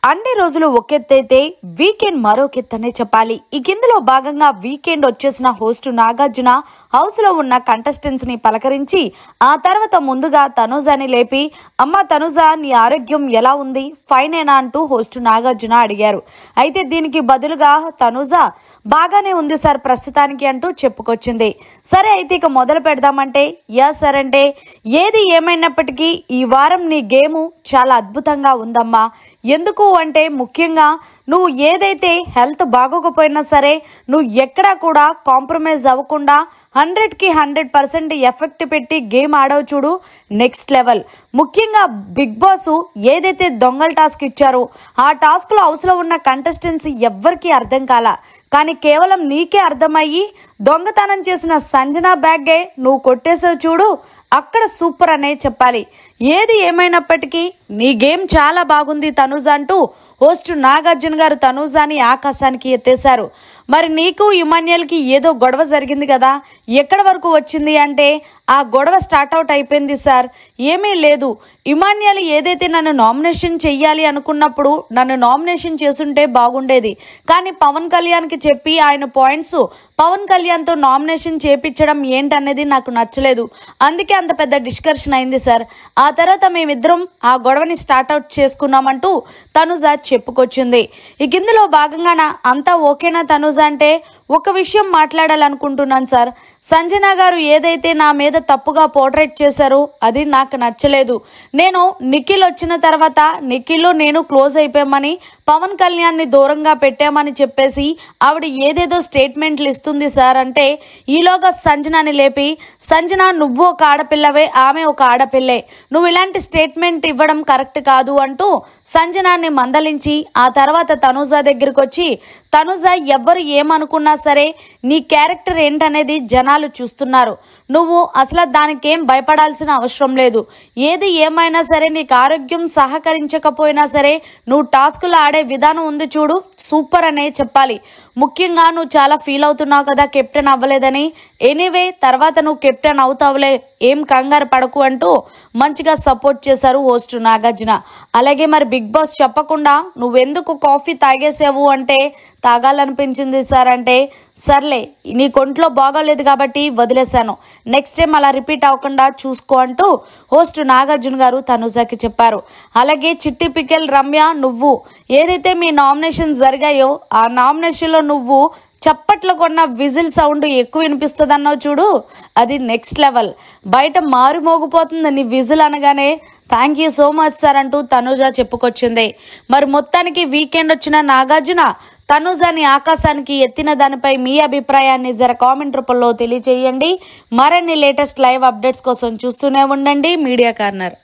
అన్ని రోజులు ఒకెత్తైతే వీకెండ్ మరొకెత్తనే చెప్పాలి. ఈ కిందలో భాగంగా వీకెండ్ వచ్చేసిన హోస్ట్ నాగార్జున హౌస్ లో ఉన్న కంటెస్టెంట్స్ ని పలకరించి ఆ తర్వాత ముందుగా తనుజాని లేపి, అమ్మ తనుజ నీ ఆరోగ్యం ఎలా ఉంది, ఫైనేనా అంటూ హోస్ట్ నాగార్జున అడిగారు. అయితే దీనికి బదులుగా తనుజ బాగానే ఉంది సార్ ప్రస్తుతానికి అంటూ చెప్పుకొచ్చింది. సరే అయితే ఇక మొదలు పెడదామంటే యా సార్ అంటే, ఏది ఏమైనప్పటికీ ఈ వారం నీ గేము చాలా అద్భుతంగా ఉందమ్మా. ఎందుకు అంటే ముఖ్యంగా నువ్వు ఏదైతే హెల్త్ బాగోకపోయినా సరే నువ్వు ఎక్కడా కూడా కాంప్రమైజ్ అవ్వకుండా 100కి 100% ఎఫెక్ట్ పెట్టి గేమ్ ఆడవు చూడు, నెక్స్ట్ లెవెల్. ముఖ్యంగా బిగ్ బాస్ ఏదైతే దొంగల టాస్క్ ఇచ్చారో ఆ టాస్క్లో హౌస్లో ఉన్న కంటెస్టెంట్స్ ఎవ్వరికీ అర్థం కాల, కానీ కేవలం నీకే అర్థమయ్యి దొంగతనం చేసిన సంజన బ్యాగే నువ్వు కొట్టేసావు చూడు, అక్కడ సూపర్ అనే చెప్పాలి. ఏది ఏమైనప్పటికీ నీ గేమ్ చాలా బాగుంది తనుజ అంటూ హోస్ట్ నాగార్జున గారు తనుజాని ఆకాశానికి ఎత్తేశారు. మరి నీకు ఇమాన్యుయల్కి ఏదో గొడవ జరిగింది కదా, ఎక్కడి వరకు వచ్చింది అంటే ఆ గొడవ స్టార్ట్ అవుట్ అయిపోయింది సార్, ఏమీ లేదు. ఇమాన్యుయల్ ఏదైతే నన్ను నామినేషన్ చెయ్యాలి అనుకున్నప్పుడు నన్ను నామినేషన్ చేసుంటే బాగుండేది, కానీ పవన్ కళ్యాణ్కి చెప్పి ఆయన పాయింట్స్ పవన్ కళ్యాణ్తో నామినేషన్ చేపించడం ఏంటనేది నాకు నచ్చలేదు, అందుకే అంత పెద్ద డిస్కషన్ అయింది సార్. ఆ తర్వాత మేమిద్దరం ఆ గొడవని స్టార్ట్ అవుట్ చేసుకున్నామంటూ తనుజ చెప్పుకొచ్చింది. ఇక ఇందులో భాగంగా అంతా ఓకేనా తనుజ అంటే, ఒక విషయం మాట్లాడాలనుకుంటున్నాను సార్. సంజన గారు ఏదైతే నా మీద తప్పుగా పోర్ట్రేట్ చేశారో అది నాకు నచ్చలేదు. నేను నిఖిల్ వచ్చిన తర్వాత నిఖిల్ నేను క్లోజ్ అయిపోయామని, పవన్ కళ్యాణ్ని దూరంగా పెట్టామని చెప్పేసి ఆవిడ ఏదేదో స్టేట్మెంట్లు ఇస్తుంది సార్ అంటే, ఈలోగా సంజనాని లేపి, సంజన నువ్వు ఒక ఆడపిల్లవే, ఆమె ఒక ఆడపిల్లే, నువ్వు ఇలాంటి స్టేట్మెంట్ ఇవ్వడం కరెక్ట్ కాదు అంటూ సంజనాన్ని మందలించి ఆ తర్వాత తనుజ దగ్గరికి వచ్చి, తనుజ ఎవ్వరు ఏమనుకున్నా సరే నీ క్యారెక్టర్ ఏంటనేది జనాలు చూస్తున్నారు, నువ్వు అసలు దానికేం భయపడాల్సిన అవసరం లేదు, ఏది ఏమైనా సరే నీకు ఆరోగ్యం సహకరించకపోయినా సరే నువ్వు టాస్కులు ఆడే విధానం ఉంది చూడు, సూపర్ అనే చెప్పాలి. ముఖ్యంగా నువ్వు చాలా ఫీల్ అవుతున్నావు కదా కెప్టెన్ అవ్వలేదని, ఎనీవే తర్వాత నువ్వు కెప్టెన్ అవుతావులే, ఏం కంగారు పడకు అంటూ మంచిగా సపోర్ట్ చేశారు హోస్ట్ నాగార్జున. అలాగే మరి బిగ్ బాస్ చెప్పకుండా నువ్వెందుకు కాఫీ తాగేసావు అంటే, తాగాలనిపించింది సార్ అంటే, సర్లే నీ కొంట్లో బాగోలేదు కాబట్టి వదిలేశాను, నెక్స్ట్ టైం అలా రిపీట్ అవ్వకుండా చూసుకో అంటూ హోస్ట్ నాగార్జున గారు తనుజాకి చెప్పారు. అలాగే చిట్టి పికెల్ రమ్య, నువ్వు ఏదైతే మీ నామినేషన్ జరిగాయో ఆ నామినేషన్లో నువ్వు చప్పట్లు కొన్న విజిల్ సౌండ్ ఎక్కువ వినిపిస్తుంది అన్నావు చూడు, అది నెక్స్ట్ లెవెల్. బయట మారు మోగిపోతుంది నీ విజిల్ అనగానే thank you so much sir అంటూ తనుజ చెప్పుకొచ్చింది. మరి మొత్తానికి వీకెండ్ వచ్చిన నాగార్జున తనుజాని ఆకాశానికి ఎత్తిన దానిపై మీ అభిప్రాయాన్ని జర కామెంట్ రూపంలో తెలియజేయండి. మరిన్ని లేటెస్ట్ లైవ్ అప్డేట్స్ కోసం చూస్తూనే ఉండండి మీడియా కార్నర్.